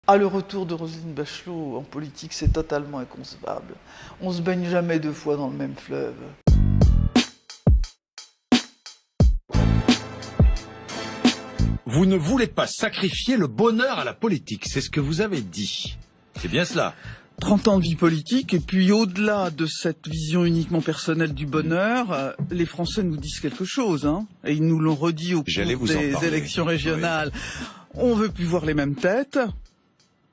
Ah, le retour de Roselyne Bachelot en politique, c'est totalement inconcevable. On se baigne jamais deux fois dans le même fleuve. Vous ne voulez pas sacrifier le bonheur à la politique, c'est ce que vous avez dit. C'est bien cela. 30 ans de vie politique, et puis au-delà de cette vision uniquement personnelle du bonheur, les Français nous disent quelque chose, hein, et ils nous l'ont redit au cours des élections régionales. Oui. On veut plus voir les mêmes têtes.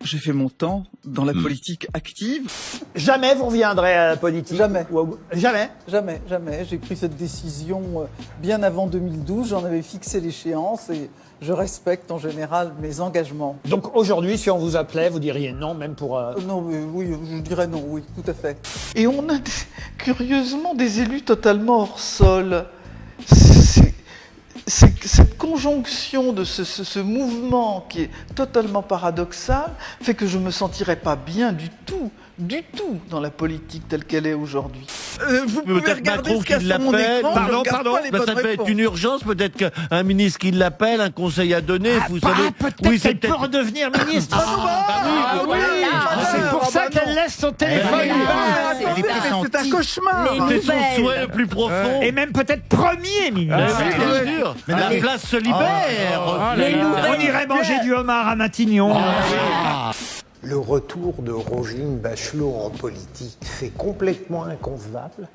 J'ai fait mon temps dans la politique active. Jamais vous reviendrez à la politique? Jamais. Jamais? Jamais, jamais. J'ai pris cette décision bien avant 2012. J'en avais fixé l'échéance et je respecte en général mes engagements. Donc aujourd'hui, si on vous appelait, vous diriez non, même pour... Non, mais oui, je dirais non, oui, tout à fait. Et on a curieusement des élus totalement hors sol. Cette conjonction de ce mouvement qui est totalement paradoxal fait que je ne me sentirais pas bien du tout dans la politique telle qu'elle est aujourd'hui. Vous pouvez peut-être regarder Macron ce qu'il y a qui sur mon l'appelle. écran, Pardon, je regarde pas les bonnes ça peut être réponses. une urgence, peut-être qu'un ministre qui l'appelle, un conseil à donner, vous savez. Peut-être qu'elle peut redevenir ministre. C'est pour ça qu'elle laisse son téléphone. C'est un cauchemar. C'est son souhait le plus profond. Et même peut-être premier ministre. Bien sûr. La place se libère. On irait manger du homard à Matignon. Le retour de Roselyne Bachelot en politique, c'est complètement inconcevable.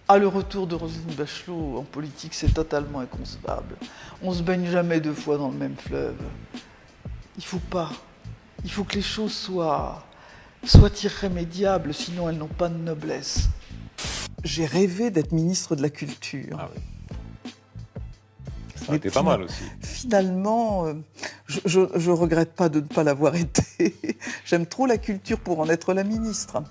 Ah, le retour de Roselyne Bachelot en politique, c'est totalement inconcevable. On se baigne jamais deux fois dans le même fleuve. Il faut pas. Il faut que les choses soient irrémédiables, sinon elles n'ont pas de noblesse. J'ai rêvé d'être ministre de la Culture. Ah oui. Ça aurait été pas mal aussi. Finalement, je regrette pas de ne pas l'avoir été. J'aime trop la culture pour en être la ministre.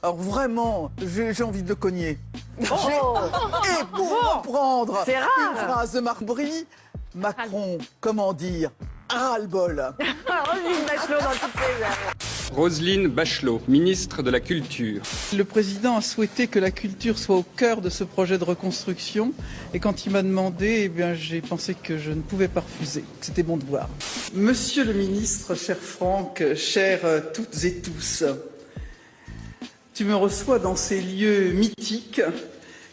Alors vraiment, j'ai envie de le cogner. Et pour reprendre une phrase de Marc Bry, Macron, comment dire, ras-le-bol. Roselyne Bachelot dans toutes ses œuvres. Roselyne Bachelot, ministre de la Culture. Le président a souhaité que la culture soit au cœur de ce projet de reconstruction. Et quand il m'a demandé, j'ai pensé que je ne pouvais pas refuser, que c'était mon devoir. Monsieur le ministre, cher Franck, chers toutes et tous, tu me reçois dans ces lieux mythiques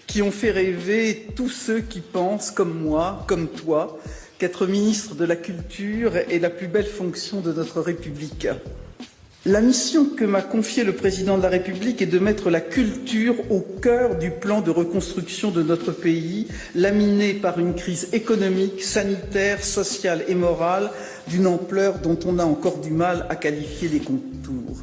qui ont fait rêver tous ceux qui pensent, comme moi, comme toi, qu'être ministre de la Culture est la plus belle fonction de notre République. La mission que m'a confiée le président de la République est de mettre la culture au cœur du plan de reconstruction de notre pays, laminé par une crise économique, sanitaire, sociale et morale d'une ampleur dont on a encore du mal à qualifier les contours.